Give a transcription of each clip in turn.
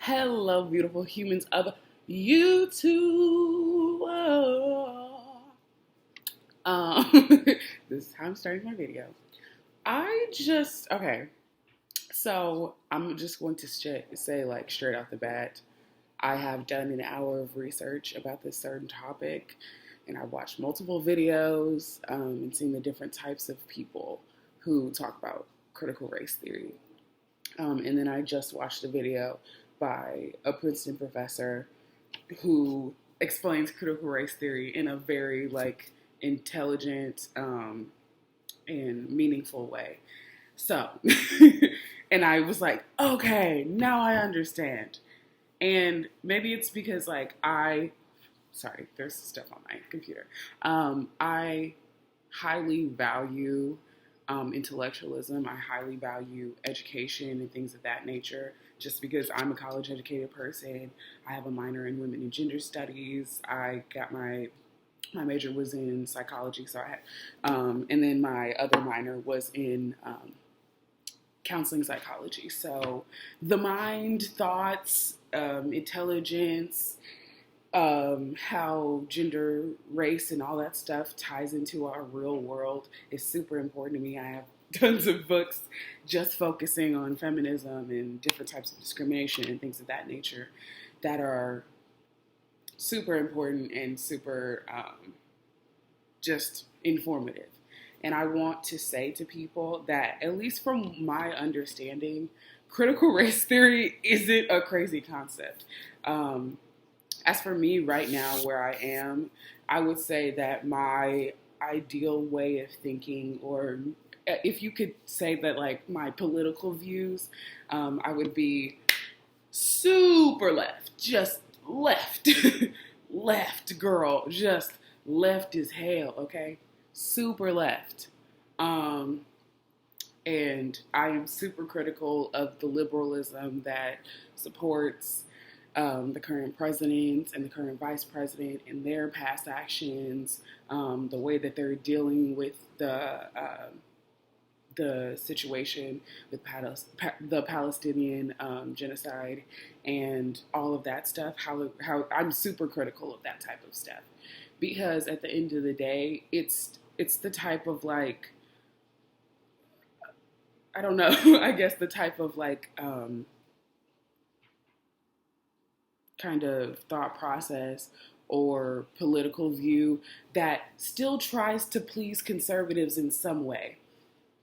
Hello, beautiful humans of YouTube. This is how I'm starting my video. Okay, so I'm just going to say, like, straight off the bat, I have done an hour of research about this certain topic, and I've watched multiple videos and seen the different types of people who talk about critical race theory. And then I just watched a video by a Princeton professor who explains critical race theory in a very intelligent and meaningful way. So, and I was like, okay, now I understand. And maybe it's because sorry, there's stuff on my computer. I highly value intellectualism. I highly value education and things of that nature. Just because I'm a college educated person, I have a minor in women and gender studies. I got my major was in psychology, so and then my other minor was in counseling psychology. So the mind, thoughts, intelligence, how gender, race, and all that stuff ties into our real world is super important to me. I have tons of books just focusing on feminism and different types of discrimination and things of that nature that are super important and super just informative. And I want to say to people that, at least from my understanding, critical race theory isn't a crazy concept. As for me right now, where I am, I would say that my ideal way of thinking, or if you could say that, like, my political views, I would be super left, just left, left girl, just left as hell, okay? Super left. And I am super critical of the liberalism that supports the current president and the current vice president and their past actions, the way that they're dealing with the situation with the Palestinian genocide and all of that stuff. How I'm super critical of that type of stuff, because at the end of the day, it's the type of, like, I don't know, I guess the type of kind of thought process or political view that still tries to please conservatives in some way.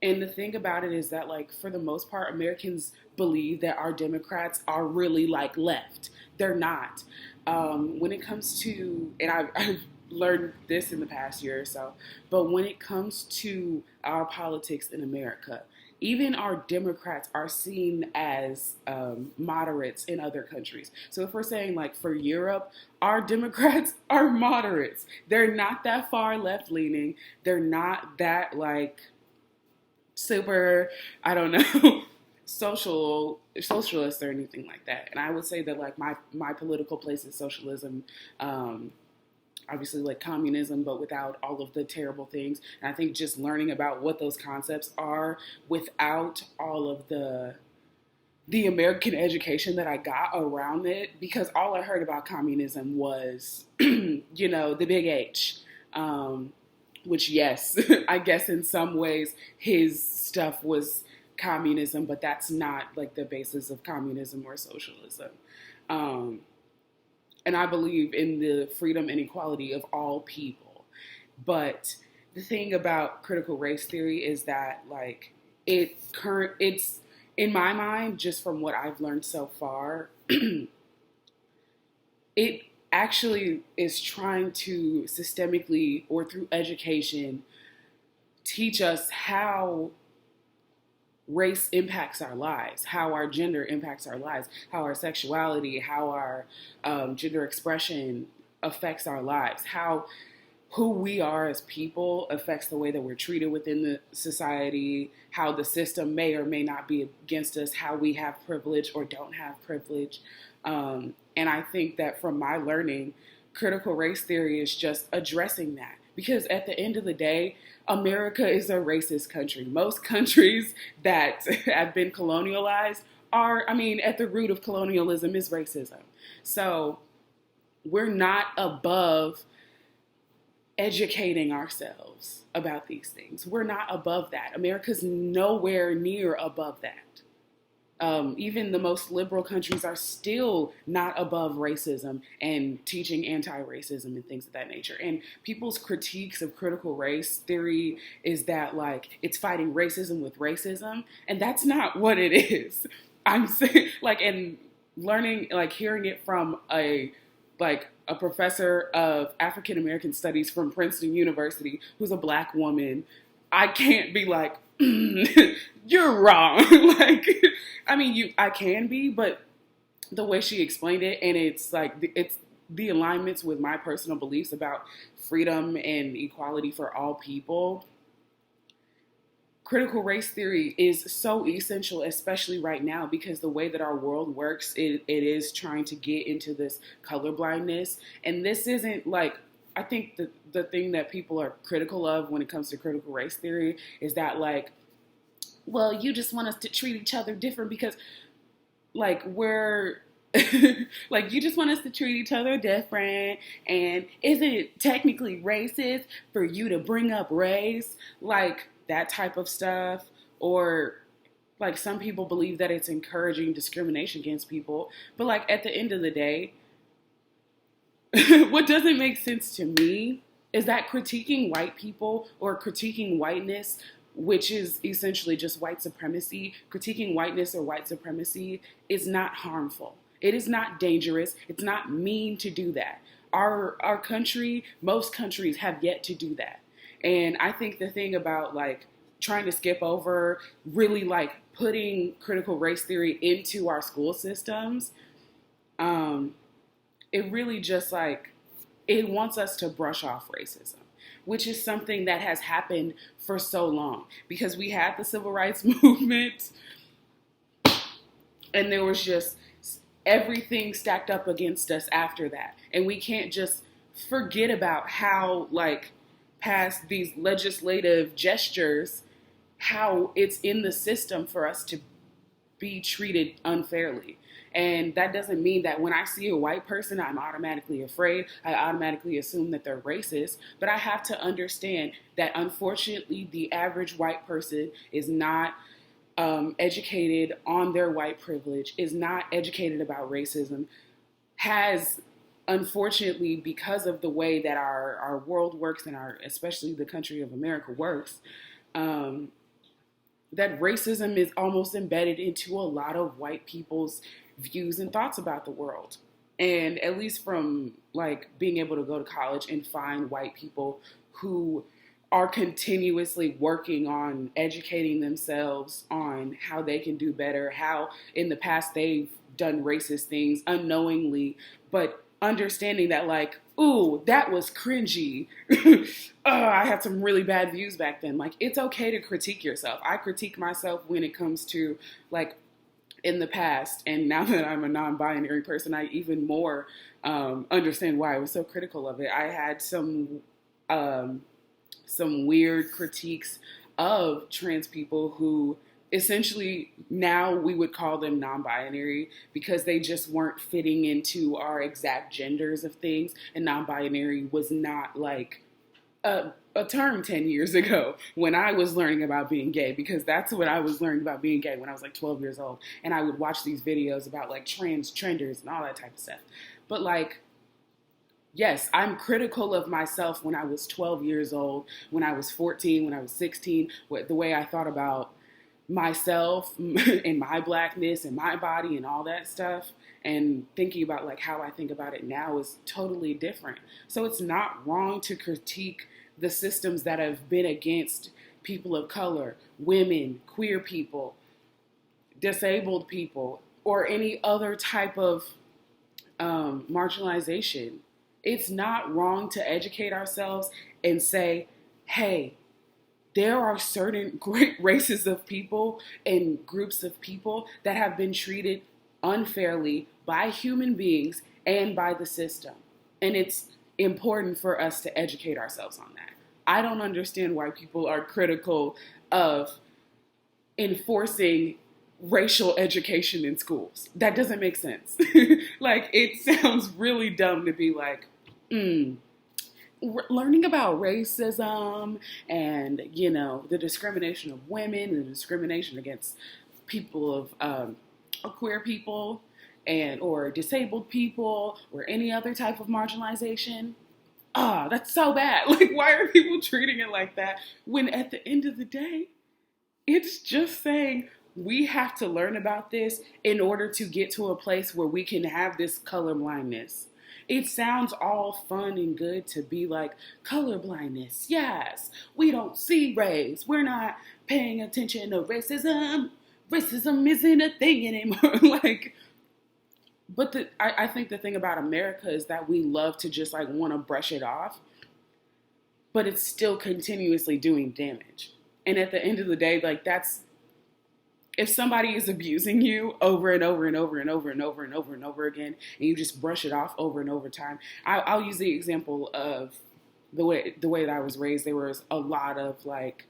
And the thing about it is that, like, for the most part, Americans believe that our Democrats are really, like, left. They're not. When it comes to, and I've learned this in the past year or so, but when it comes to our politics in America, even our Democrats are seen as moderates in other countries. So if we're saying, like, for Europe, our Democrats are moderates. They're not that far left-leaning. They're not that, like, super, I don't know, socialist or anything like that. And I would say that, like, my political place is socialism, obviously, like, communism, but without all of the terrible things. And I think just learning about what those concepts are without all of the American education that I got around it, because all I heard about communism was, the big H, which, yes, I guess in some ways his stuff was communism, but that's not, like, the basis of communism or socialism. And I believe in the freedom and equality of all people. But the thing about critical race theory is that, like, it's in my mind, just from what I've learned so far, it actually is trying to systemically, or through education, teach us how race impacts our lives, how our gender impacts our lives, how our sexuality, how our gender expression affects our lives, how who we are as people affects the way that we're treated within the society, how the system may or may not be against us, how we have privilege or don't have privilege. And I think that from my learning, critical race theory is just addressing that. Because at the end of the day, America is a racist country. Most countries that have been colonialized at the root of colonialism is racism. So we're not above educating ourselves about these things. We're not above that. America's nowhere near above that. Even the most liberal countries are still not above racism and teaching anti-racism and things of that nature. And people's critiques of critical race theory is that like it's fighting racism with racism, and that's not what it is. I'm saying like and learning like hearing it from a professor of African American studies from Princeton University who's a black woman, I can't be like, you're wrong. Like, I can be, but the way she explained it, and it's the alignments with my personal beliefs about freedom and equality for all people. Critical race theory is so essential, especially right now, because the way that our world works, it is trying to get into this colorblindness. And this isn't like, I think the thing that people are critical of when it comes to critical race theory is that like, well, you just want us to treat each other different because like we're like you just want us to treat each other different, and isn't it technically racist for you to bring up race, like that type of stuff. Or like some people believe that it's encouraging discrimination against people, but like at the end of the day, what doesn't make sense to me is that critiquing white people or critiquing whiteness, which is essentially just white supremacy, critiquing whiteness or white supremacy is not harmful. It is not dangerous. It's not mean to do that. Our country, most countries have yet to do that. And I think the thing about like trying to skip over really like putting critical race theory into our school systems, it really just like, it wants us to brush off racism, which is something that has happened for so long because we had the civil rights movement and there was just everything stacked up against us after that. And we can't just forget about how like past these legislative gestures, how it's in the system for us to be treated unfairly. And that doesn't mean that when I see a white person, I'm automatically afraid. I automatically assume that they're racist. But I have to understand that unfortunately, the average white person is not educated on their white privilege, is not educated about racism, has unfortunately, because of the way that our world works and especially the country of America works, that racism is almost embedded into a lot of white people's views and thoughts about the world. And at least from like being able to go to college and find white people who are continuously working on educating themselves on how they can do better, how in the past they've done racist things unknowingly, but understanding that like, ooh, that was cringy. I had some really bad views back then. Like, it's okay to critique yourself. I critique myself when it comes to like in the past, and now that I'm a non-binary person, I even more understand why I was so critical of it. I had some weird critiques of trans people who essentially now we would call them non-binary because they just weren't fitting into our exact genders of things, and non-binary was not like a term 10 years ago when I was learning about being gay, because that's what I was learning about being gay when I was like 12 years old. And I would watch these videos about like trenders and all that type of stuff. But like, yes, I'm critical of myself when I was 12 years old, when I was 14, when I was 16, the way I thought about myself and my blackness and my body and all that stuff, and thinking about like how I think about it now is totally different. So it's not wrong to critique the systems that have been against people of color, women, queer people, disabled people, or any other type of marginalization. It's not wrong to educate ourselves and say, hey, there are certain great races of people and groups of people that have been treated unfairly by human beings and by the system. And it's important for us to educate ourselves on that. I don't understand why people are critical of enforcing racial education in schools. That doesn't make sense. Like, it sounds really dumb to be like, learning about racism and, you know, the discrimination of women and the discrimination against people of queer people and or disabled people or any other type of marginalization. That's so bad. Like, why are people treating it like that when at the end of the day, it's just saying we have to learn about this in order to get to a place where we can have this colorblindness. It sounds all fun and good to be like, colorblindness, yes, we don't see race, we're not paying attention to racism, racism isn't a thing anymore. Like, but I think the thing about America is that we love to just like want to brush it off, but it's still continuously doing damage. And at the end of the day, like, that's, if somebody is abusing you over and over and over and over and over and over and over again, and you just brush it off over and over time. I'll use the example of the way that I was raised. There was a lot of like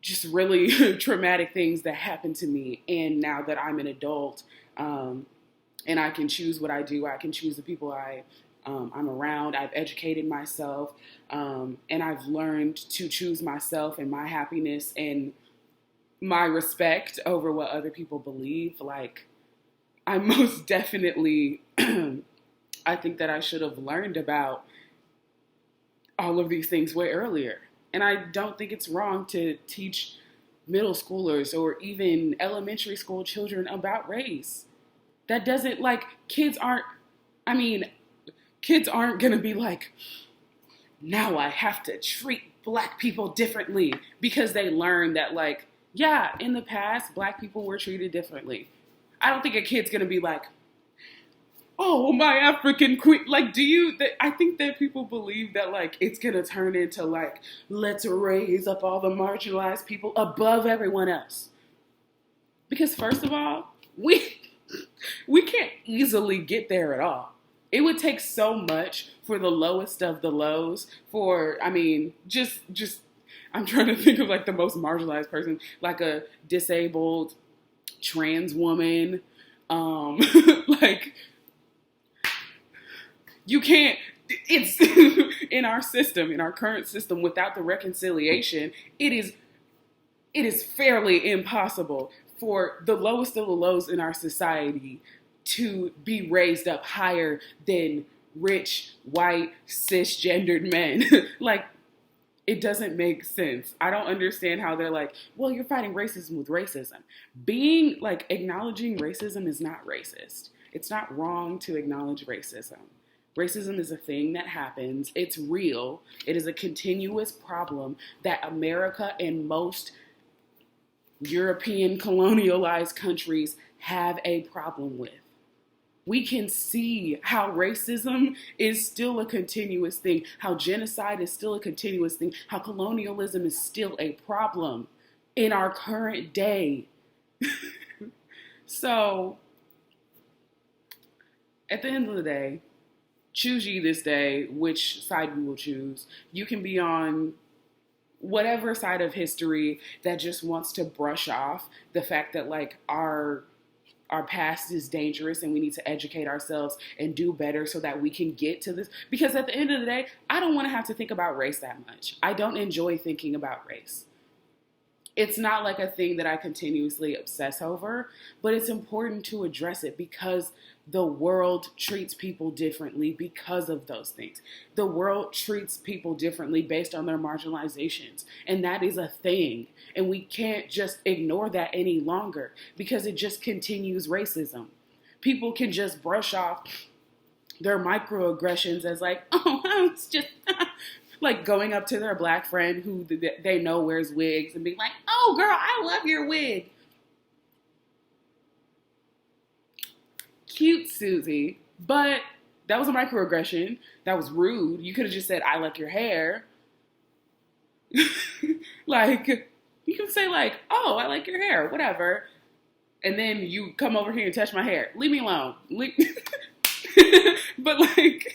just really traumatic things that happened to me. And now that I'm an adult, and I can choose what I do, I can choose the people I'm around. I've educated myself, and I've learned to choose myself and my happiness and my respect over what other people believe. Like, I most definitely, I think that I should have learned about all of these things way earlier. And I don't think it's wrong to teach middle schoolers or even elementary school children about race. That doesn't, like, kids aren't going to be like, now I have to treat Black people differently because they learn that, like, yeah, in the past, Black people were treated differently. I don't think a kid's going to be like, oh, my African queen. Like, I think that people believe that, like, it's going to turn into, like, let's raise up all the marginalized people above everyone else. Because, first of all, we can't easily get there at all. It would take so much for the lowest of the lows just I'm trying to think of like the most marginalized person, like a disabled trans woman. Like, you can't, it's in our system, in our current system, without the reconciliation, it is fairly impossible for the lowest of the lows in our society to be raised up higher than rich, white, cisgendered men. Like, it doesn't make sense. I don't understand how they're like, well, you're fighting racism with racism. Acknowledging racism is not racist. It's not wrong to acknowledge racism. Racism is a thing that happens. It's real. It is a continuous problem that America and most European colonialized countries have a problem with. We can see how racism is still a continuous thing, how genocide is still a continuous thing, how colonialism is still a problem in our current day. So, at the end of the day, choose ye this day which side you will choose. You can be on whatever side of history that just wants to brush off the fact that, like, our past is dangerous and we need to educate ourselves and do better so that we can get to this. Because at the end of the day, I don't want to have to think about race that much. I don't enjoy thinking about race. It's not like a thing that I continuously obsess over, but it's important to address it because the world treats people differently because of those things. The world treats people differently based on their marginalizations, and that is a thing. And we can't just ignore that any longer because it just continues racism. People can just brush off their microaggressions as like, oh, it's just like going up to their Black friend who they know wears wigs and being like, oh, girl, I love your wig. Cute, Susie, but that was a microaggression. That was rude. You could have just said, I like your hair. Like, you can say like, oh, I like your hair, whatever. And then you come over here and touch my hair. Leave me alone. But like,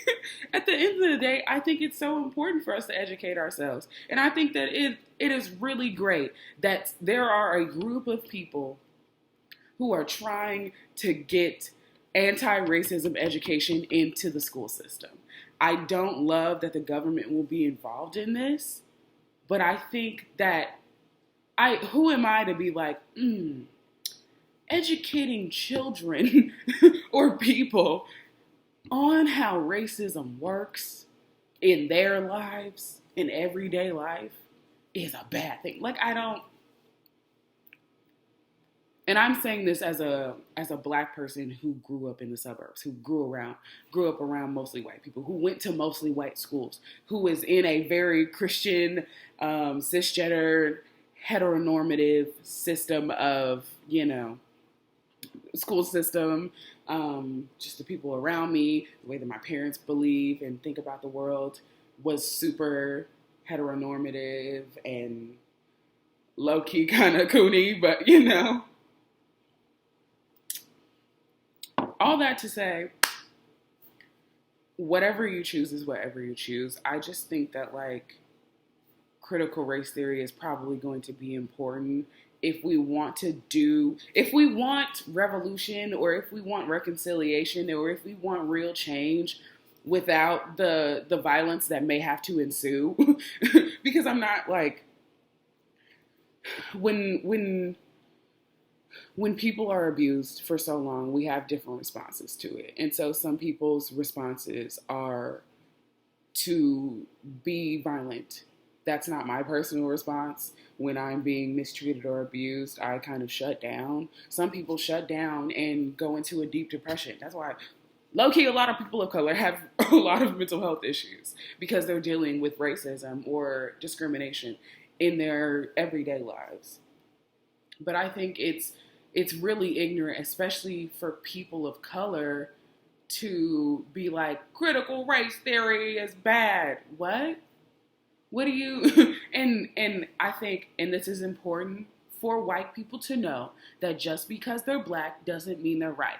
at the end of the day, I think it's so important for us to educate ourselves. And I think that it is really great that there are a group of people who are trying to get anti-racism education into the school system. I don't love that the government will be involved in this, but I think that who am I to be like, educating children or people on how racism works in their lives, in everyday life, is a bad thing. Like, I don't, and I'm saying this as a black person who grew up in the suburbs, who grew up around mostly white people, who went to mostly white schools, who was in a very Christian, cisgender, heteronormative system of, school system, just the people around me, the way that my parents believe and think about the world was super heteronormative and low-key kind of coony, but all that to say, whatever you choose is whatever you choose. I just think that, like, critical race theory is probably going to be important if we want revolution, or if we want reconciliation, or if we want real change without the violence that may have to ensue. Because I'm not like, when people are abused for so long, we have different responses to it. And so some people's responses are to be violent. That's not my personal response. When I'm being mistreated or abused, I kind of shut down. Some people shut down and go into a deep depression. That's why, low-key, a lot of people of color have a lot of mental health issues because they're dealing with racism or discrimination in their everyday lives. But I think it's really ignorant, especially for people of color, to be like, critical race theory is bad. What? What do you, and I think, and this is important for white people to know, that just because they're black doesn't mean they're right.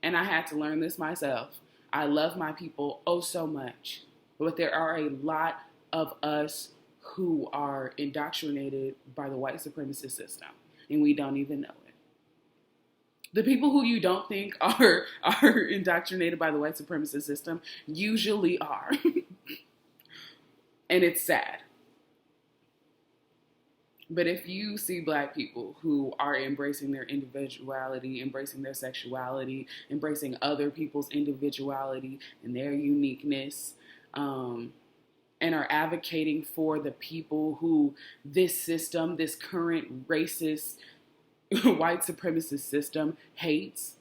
And I had to learn this myself. I love my people oh so much, but there are a lot of us who are indoctrinated by the white supremacist system, and we don't even know it. The people who you don't think are indoctrinated by the white supremacist system usually are. And it's sad. But if you see black people who are embracing their individuality, embracing their sexuality, embracing other people's individuality and their uniqueness, and are advocating for the people who this system, this current racist, white supremacist system hates,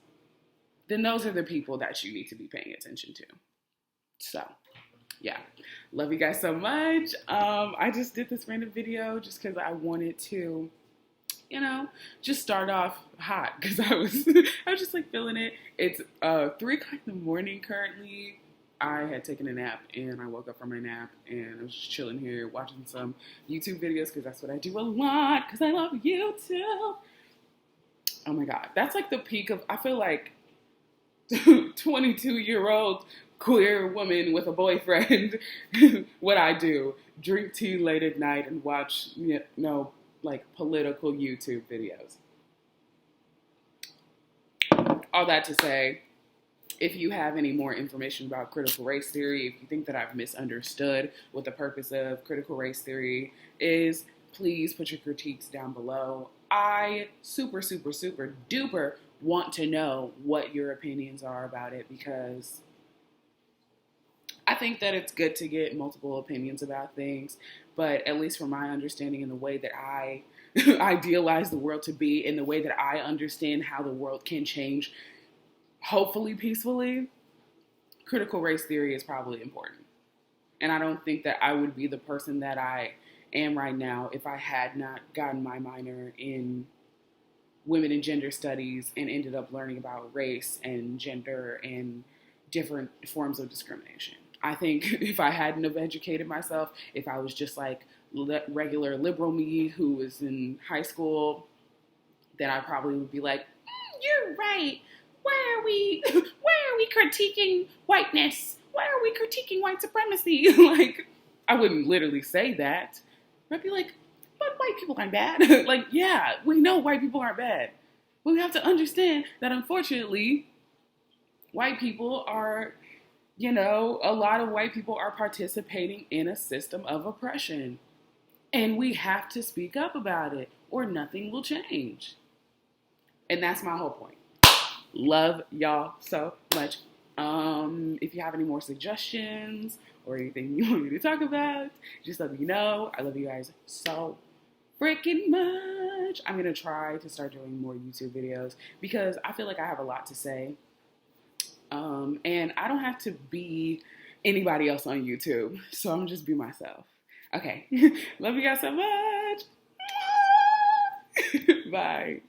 then those are the people that you need to be paying attention to. So, yeah, love you guys so much. I just did this random video just because I wanted to, just start off hot, because I was just like feeling it. It's 3 o'clock in the morning currently. I had taken a nap and I woke up from my nap and I was just chilling here watching some YouTube videos, because that's what I do a lot, because I love YouTube. Oh my God, that's like the peak of, I feel like, 22-year-old queer woman with a boyfriend. What I do, drink tea late at night and watch, like political YouTube videos. All that to say, if you have any more information about critical race theory, if you think that I've misunderstood what the purpose of critical race theory is, please put your critiques down below. I super duper want to know what your opinions are about it, because I think that it's good to get multiple opinions about things, but at least from my understanding and the way that I idealize the world to be, and the way that I understand how the world can change, hopefully peacefully, critical race theory is probably important. And I don't think that I would be the person that I am right now if I had not gotten my minor in women and gender studies and ended up learning about race and gender and different forms of discrimination. I think if I hadn't have educated myself, if I was just like regular liberal me who was in high school, then I probably would be like, you're right. Why are we critiquing whiteness? Why are we critiquing white supremacy? Like, I wouldn't literally say that. I'd be like, but white people aren't bad. Like, yeah, we know white people aren't bad. But we have to understand that unfortunately, white people are, a lot of white people are participating in a system of oppression. And we have to speak up about it or nothing will change. And that's my whole point. Love y'all so much. If you have any more suggestions or anything you want me to talk about, just let me know. I love you guys so freaking much. I'm going to try to start doing more YouTube videos because I feel like I have a lot to say. And I don't have to be anybody else on YouTube. So I'm going to just be myself. Okay. Love you guys so much. Bye.